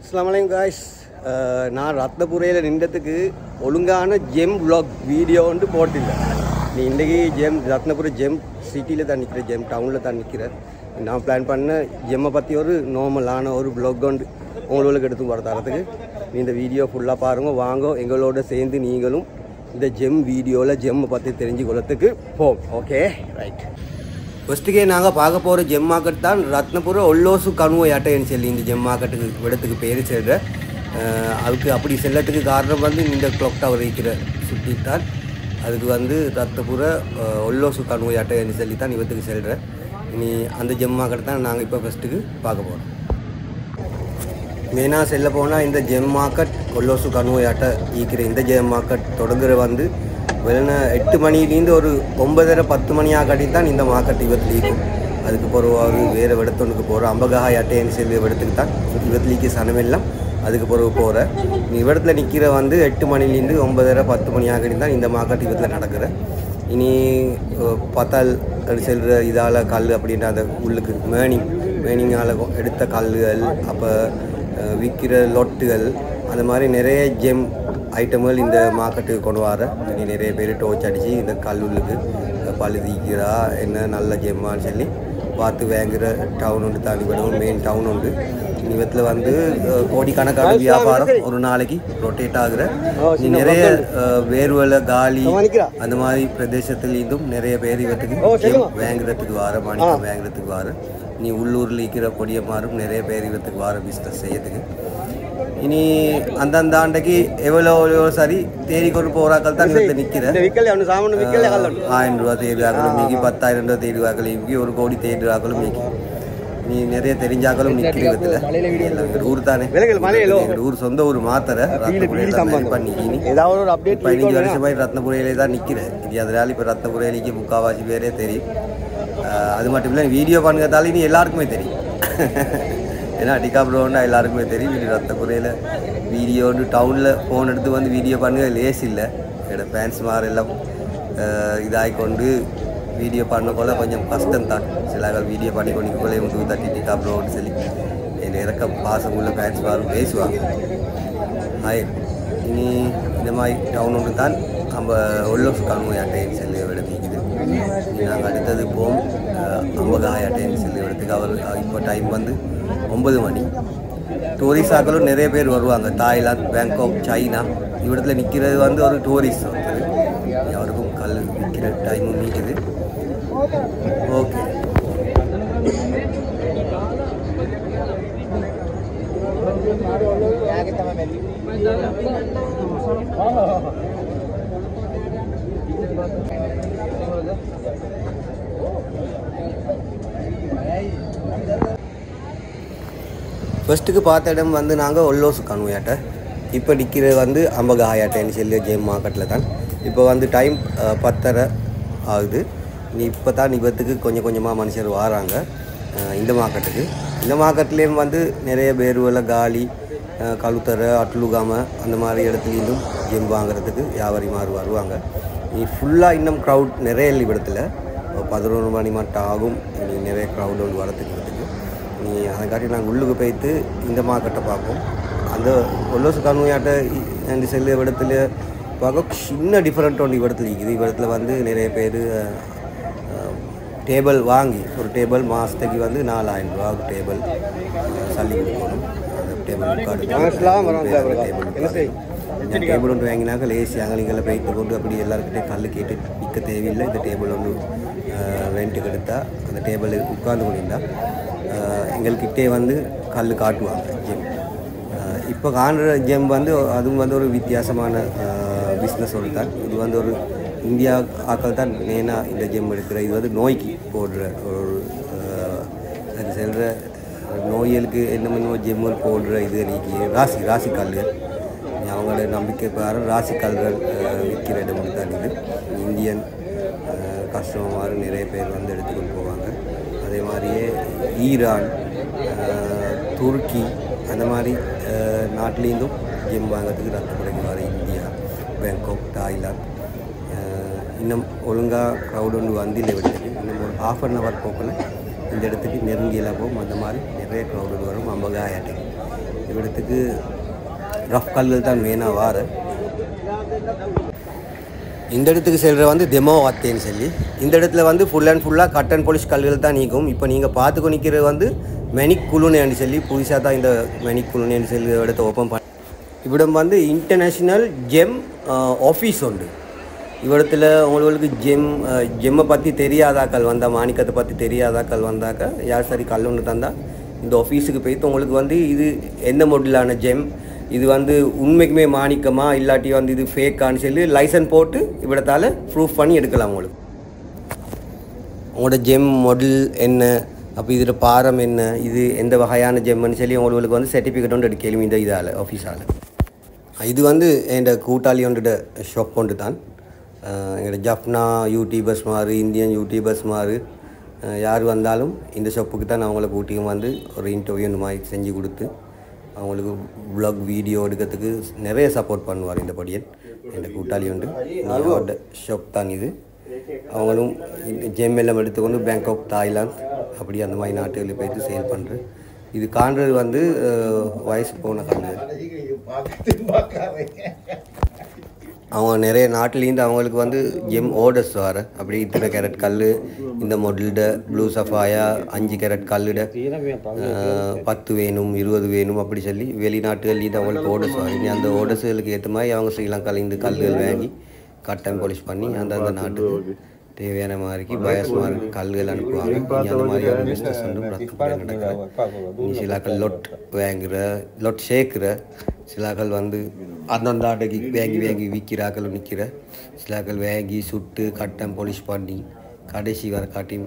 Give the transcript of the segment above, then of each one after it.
Assalamualaikum guys. நான் ரத்னபுரையில் நின்றதுக்கு ஒழுங்கான GeM vlog video வந்து போட்டில்லை. நீ இன்றைக்கி ரத்னபுரம் ஜெம் சிட்டியில் தான் நிற்கிற, ஜெம் டவுனில் தான் நிற்கிறேன். நான் பிளான் பண்ண ஜெம்மை பற்றி ஒரு நார்மலான ஒரு vlog வந்து உங்களுக்கு எடுத்து வர தரத்துக்கு நீ இந்த வீடியோ ஃபுல்லாக பாருங்கள். வாங்க எங்களோட சேர்ந்து நீங்களும் இந்த ஜெம் வீடியோவில் ஜெம்மை பற்றி தெரிஞ்சு கொள்ளத்துக்கு போம். Okay right. ஃபஸ்ட்டுக்கே நாங்கள் பார்க்க போகிற ஜெம் மார்க்கெட் தான் ரத்னபுரம் ஒல்லோசு கணுவை யாட்டைன்னு சொல்லி இந்த ஜெம் மார்க்கெட்டுக்கு இடத்துக்கு பேர் செல்கிறேன். அதுக்கு அப்படி செல்லத்துக்கு காரணம் வந்து இந்த கிளாக் டவர் இருக்கிற சுற்றி தான். அதுக்கு வந்து ரத்னபுர ஒல்லோசு கணுவை யாட்டைன்னு சொல்லி தான் இவத்துக்கு செல்கிறேன். இனி அந்த ஜெம் மார்க்கெட் தான் நாங்கள் இப்போ ஃபஸ்ட்டுக்கு பார்க்க போகிறோம். மெயினாக செல்ல போனால் இந்த ஜெம் மார்க்கெட் ஒல்லோசு கணுவை யாட்டை இருக்கிற இந்த ஜெம் மார்க்கெட் தொடங்குற வந்து வெறும் 8 மணிலேருந்து ஒரு 9:30-10 மணியாக காட்டி தான் இந்த மார்க்கெட் இவத்தில் இருக்கும். அதுக்கு பிறகு வேறு இடத்தொன்னுக்கு போகிறோம். அம்பகா யாட்டைன்னு சொல்லி இடத்துக்கு தான் இவத்துலிக்கு சனமெல்லாம் அதுக்கு பிறகு போகிறேன். இவ்விடத்தில் நிற்கிற வந்து 8 மணிலேருந்து 9:30-10 மணியாக காட்டி தான் இந்த மார்க்கெட் இவத்தில் நடக்கிறேன். இனி பத்தால் செல்கிற இதால் கல் அப்படின்ற அந்த உள்ளுக்கு மேனிங்கால் எடுத்த கல்லுகள், அப்போ விற்கிற லொட்டுகள், அந்த மாதிரி நிறைய ஜெம் ஐட்டங்கள் இந்த மார்க்கெட்டுக்கு கொண்டு வர. இனி நிறைய பேர் டோச் அடித்து இந்த கல்லுள்ளுக்கு பழுதிக்கிறா என்ன நல்ல ஜெம்மான்னு சொல்லி பார்த்து வாங்குகிற டவுன் உண்டு. தாண்டிவிடும் மெயின் டவுன் உண்டு. இவத்தில் வந்து கோடிக்கணக்கான வியாபாரம் ஒரு நாளைக்கு ரொட்டேட் ஆகுற. நிறைய வேர்வலை காலி அந்த மாதிரி பிரதேசத்துலேருந்தும் நிறைய பேர் இவத்துக்கு வாங்குறதுக்கு வர, மாணிக்கம் வாங்குறதுக்கு வர. நீ உள்ளூரில் இருக்கிற பொடியமாரும் நிறைய பேர் இவத்துக்கு வர பிஸ்னஸ் செய்யறதுக்கு. இனி அந்தந்த ஆண்டைக்கு எவ்வளோ சரி தேடி கொண்டு போகிறாக்கள் தான் இவத்தை நிற்கிறேன். 1000 ரூபா தேடுவாக்களும் மீக்கி, 10,000 ரூபா தேடுவாக்கள் மீக்கி, 1 கோடி தேடுவாக்களும் மீக்கி. நீ நிறைய தெரிஞ்சாக்களும் நிற்கிற விதத்தில் எங்கள் ஊர் தானே, எங்கள் ஊர் சொந்த ஊர் மாத்திரை பண்ணிக்கினி 15 வருஷமாக ரத்னபுரையிலே தான் நிற்கிறேன். இது அதனால இப்போ ரத்னபுரையிலேக்கு முக்கால்வாசி பேரே தெரியும். அது மட்டும் இல்லை வீடியோ பண்ணுறதால இனி எல்லாருக்குமே தெரியும். ஏன்னா டிகாப்ரோன்னா எல்லாருக்குமே தெரியும். இது ரத்னபுரையில் வீடியோ வந்து டவுனில் ஃபோன் எடுத்து வந்து வீடியோ பண்ணுங்க லேஸ் இல்லை. என்னோட ஃபேன்ஸ் மாதிரி எல்லாம் இதாகிக்கொண்டு வீடியோ பண்ணக்கொள்ள கொஞ்சம் கஷ்டம்தான். சில வீடியோ பண்ணி கொண்டே வந்து தட்டி டிகாப்ரோன்னு சொல்லி என்னை இறக்க பாசம் உள்ள ஃபேன்ஸ் மாதிரி பேசுவாங்க. இனி இந்த மாதிரி டவுன் ஒன்று தான் நம்ம ஒல்லோசு கணுவை யாட்டைன்னு சொல்லி இடத்துக்குது. நாங்கள் அடுத்தது போம் அம்பகா யாட்டைன்னு சொல்லி இடத்துக்கு. அவர் இப்போ டைம் வந்து 9 மணி. டூரிஸ்டாக்களும் நிறைய பேர் வருவாங்க. தாய்லாந்து, பேங்காக், சைனா இவ்விடத்தில் நிற்கிறது வந்து ஒரு டூரிஸ்ட் ஒருத்தர். அவருக்கும் கல் விற்கிற டைமும் நிற்குது. ஓகே. ஃபஸ்ட்டுக்கு பார்த்த இடம் வந்து நாங்கள் ஒல்லோசு கணுவை யாட்டை. இப்போ நிற்கிறது வந்து அம்பகா யாட்டைன்னு சொல்லி ஜெம் மார்க்கெட்டில் தான். இப்போ வந்து டைம் 10:30 ஆகுது. இப்போ தான் இவத்துக்கு கொஞ்சம் கொஞ்சமாக மனுஷர் வராங்க இந்த மார்க்கெட்டுக்கு. இந்த மார்க்கெட்லேயும் வந்து நிறைய பேருவலை காலி, கழுத்தரை, அட்லுகாம அந்த மாதிரி இடத்துலேருந்தும் ஜெம் வாங்குறதுக்கு வியாபாரி மாதிரி வருவாங்க. நீ ஃபுல்லாக இன்னும் க்ரௌட் நிறைய இல்லை இடத்துல. 11 மணி மட்டும் ஆகும் நீ நிறைய க்ரௌட் வந்து வரத்துக்கு. நீ அதுக்காட்டி நாங்கள் உள்ளுக்கு போய்த்து இந்த மார்க்கெட்டை பார்ப்போம். அந்த ஒல்லோசு கணுவையாட்டை ரெண்டு செல்லு இடத்துல பார்க்க சின்ன டிஃப்ரெண்ட் ஒன்று இடத்துல இருக்குது. இடத்துல வந்து நிறைய பேர் டேபிள் வாங்கி ஒரு டேபிள் மாதத்துக்கு வந்து 4000 ரூபா டேபிள் சல்லி கொடுக்கணும். அந்த டேபிள் டேபிள் ஒன்று வாங்கினாக்க லேசி அங்கலிங்களை போய்த்து கொண்டு அப்படி எல்லாருக்கிட்டே கல் கேட்டு நிற்க தேவையில்லை. இந்த டேபிள் ஒன்று ரெண்ட்டுக்கு எடுத்தால் அந்த டேபிள் உட்கார்ந்து கொண்டிருந்தால் எங்கள்கிட்டே வந்து கல் காட்டுவாங்க ஜெம். இப்போ காண்ற ஜெம் வந்து அதுவும் வந்து ஒரு வித்தியாசமான பிஸ்னஸ் ஒன்று தான். இது வந்து ஒரு இந்தியா ஆக்கள் தான் மெயினாக இந்த ஜெம் எடுக்கிற. இது வந்து நோய்க்கு போடுற ஒரு அது செல்கிற நோய்களுக்கு என்னென்ன ஜெம்முகள் போடுற இது நீக்கி ராசி கல்கள் அவங்களோட நம்பிக்கை பிரகாரம் ராசி கல்கள் விற்கிற இடம் தான் இது. இந்தியன் கஸ்டமர் நிறைய பேர் வந்து எடுத்துக்கொண்டு போவாங்க. அதே மாதிரியே ஈரான், துருக்கி அந்த மாதிரி நாட்டிலேருந்தும் ஜெம் வாங்கிறதுக்கு ரத்னபுரைக்கு வர. இந்தியா, பேங்காக், தாய்லாந்து இன்னும் ஒழுங்காக க்ரௌட் ஒன்று வந்து இல்லை விடுறது. இன்னும் ஒரு 1/2 hour போக்கில் இந்த இடத்துக்கு நெருங்கியெல்லாம் போகும். அந்த மாதிரி நிறைய க்ரௌடு வரும். அம்பகா யாட்டைக்கு இவடத்துக்கு ரஃப் கல்கள் தான் மெயினாக வார. இந்த இடத்துக்கு செல்கிற வந்து டெமோ வாத்தேன்னு சொல்லி இந்த இடத்துல வந்து ஃபுல் அண்ட் ஃபுல்லாக கட் அண்ட் பாலிஷ் கல்கள் தான் நீக்கும். இப்போ நீங்கள் பார்த்துக்கோ நிற்கிறது வந்து மெனிக் குழுன்னு சொல்லி புதுசாக தான் இந்த மெனிக் குழுன்னு சொல்லி இடத்த ஓப்பன் பண்ணி இவ்விடம் வந்து இன்டர்நேஷ்னல் ஜெம் ஆஃபீஸ் உண்டு. இவ்விடத்தில் உங்களுக்கு ஜெம்மை பற்றி தெரியாதாக்கள் வந்தால், மாணிக்கத்தை பற்றி தெரியாதாக்கள் வந்தாக்க யார் சரி கல் ஒன்று தந்தால் இந்த ஆஃபீஸுக்கு போய்த்து உங்களுக்கு வந்து இது எந்த மாடலான ஜெம், இது வந்து உண்மைக்குமே மாணிக்கமா இல்லாட்டி வந்து இது ஃபேக்கான்னு சொல்லி லைசன்ஸ் போட்டு இவ்விடத்தால் ப்ரூஃப் பண்ணி எடுக்கலாம். உங்களோட ஜெம் மாடல் என்ன, அப்போ இதில் பாரம் என்ன, இது எந்த வகையான ஜெம்முன்னு சொல்லி உங்களுக்கு வந்து சர்டிஃபிகேட் ஒன்று எடுக்கலும் இந்த இதால் ஆஃபீஸால். இது வந்து என் கூட்டாளி ஒன்றுட ஷாப் ஒன்று தான். எங்களோட ஜப்னா யூடியூபர்ஸ் மாதிரி, இந்தியன் யூடியூபர்ஸ் மாதிரி யார் வந்தாலும் இந்த ஷாப்புக்கு தான் அவங்கள கூட்டியும் வந்து ஒரு இன்டர்வியூ இந்த மாதிரி செஞ்சு கொடுத்து அவங்களுக்கு வ்ளாக் வீடியோ எடுக்கிறதுக்கு நிறைய சப்போர்ட் பண்ணுவார் இந்த படியன். என் கூட்டாளி உண்டு, அவரோட ஷாப் தான் இது. அவங்களும் ஜெம் எல்லாம் எடுத்துக்கொண்டு பேங்காக், தாய்லாந்து அப்படி அந்த மாதிரி நாட்டுகளில் போய்ட்டு சேல் பண்ணுறேன். இது காண்றது வந்து வயசு போன காண்றது. அவங்க நிறைய நாட்டிலேருந்து அவங்களுக்கு வந்து ஜெம் ஆர்டர்ஸ் வர, அப்படி இத்தனை கேரட் கல் இந்த மாடல்ட ப்ளூ சஃபாயா 5 கேரட் கல்லுட 10 வேணும் 20 வேணும் அப்படி சொல்லி வெளிநாட்டுகள்லேருந்து அவங்களுக்கு ஆர்டர்ஸ் வர. இனி அந்த ஆர்டர்ஸுகளுக்கு ஏற்ற மாதிரி அவங்க ஸ்ரீலங்காலேருந்து கல்லுகள் வாங்கி கட் அண்ட் பாலிஷ் பண்ணி அந்தந்த நாட்டுக்கு தேவையான மாதிரிக்கு பயஸ் மாதிரி கல்கள் அனுப்புவாங்க. இங்கே அந்த மாதிரி ஒரு பிஸ்னஸ் வந்து நடக்கிற சிலாக்கள் லொட் வாங்குகிற, லொட் சேர்க்குற சிலாக்கள் வந்து அந்தந்த ஆட்டைக்கு வாங்கி விற்கிறாக்கள் நிற்கிற சிலாக்கள் வாங்கி சுட்டு கட் அண்ட் பாலிஷ் பண்ணி கடைசி வர காட்டி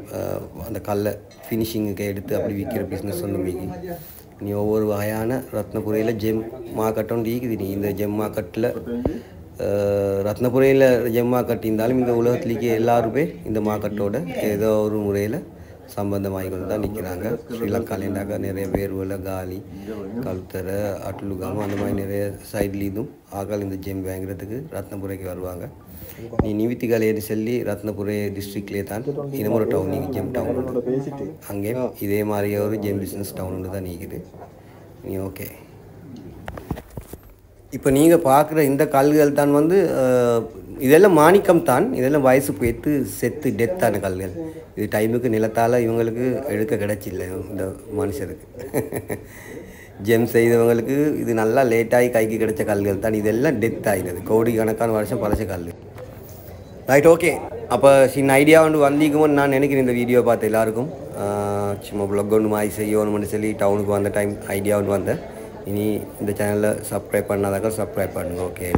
அந்த கல்லை ஃபினிஷிங்குக்கு எடுத்து அப்படி விற்கிற பிஸ்னஸ் ஒன்று மீக்கி. நீ ஒவ்வொரு வகையான ரத்னபுரியில் ஜெம் மார்க்கெட் ஒன்று ஈக்குது. நீ இந்த ஜெம் மார்க்கெட்டில் ரத்னபுரியில் ஜெம் மார்க்கெட் இருந்தாலும் இந்த உலகத்துலேயே எல்லாருமே இந்த மார்க்கெட்டோட ஏதோ ஒரு முறையில் சம்பந்தமாகி கொண்டு தான் நிற்கிறாங்க. ஸ்ரீலங்காலேருந்தாக்க நிறைய பேர்வல காலி, கல்தரை, அட்லுகாம அந்த மாதிரி நிறைய சைட்லேயும் ஆக்கள் இந்த ஜெம் வாங்குறதுக்கு ரத்னபுரைக்கு வருவாங்க. நீ நிவித்திகாலேன்னு சொல்லி ரத்னபுரை டிஸ்ட்ரிக்ட்லேயே தான் இன்னும் ஒரு டவுன் நீங்கள் ஜெம் டவுன் உண்டு. அங்கேயும் இதே மாதிரியே ஒரு ஜெம் பிஸ்னஸ் டவுன் ஒன்று தான் நீக்குது. நீ ஓகே. இப்போ நீங்கள் பார்க்குற இந்த கல்கள் தான் வந்து இதெல்லாம் மாணிக்கம் தான். இதெல்லாம் வயசு போய்த்து செத்து டெத்தான கல்கள். இது டைமுக்கு நிலத்தால் இவங்களுக்கு எடுக்க கிடச்சில்லை இந்த மனுஷருக்கு. ஜெம் செய்தவங்களுக்கு இது நல்லா லேட்டாகி கைக்கு கிடைச்ச கல்கள் தான். இதெல்லாம் டெத் ஆகிடுது, கோடிக்கணக்கான வருஷம் பழச கல். Right, okay. அப்போ சின்ன ஐடியா ஒன்று வந்திக்குமோன்னு நான் நினைக்கிறேன் இந்த வீடியோ பார்த்து எல்லாருக்கும். சும்மா ப்ளாக் ஒன்று மாதிரி செய்யணும்னு சொல்லி டவுனுக்கு வந்த டைம் ஐடியா ஒன்று வந்தேன். இனி இந்த சேனலில் சப்ஸ்கிரைப் பண்ணாதாக்கா சப்ஸ்கிரைப் பண்ணுங்கள். ஓகே.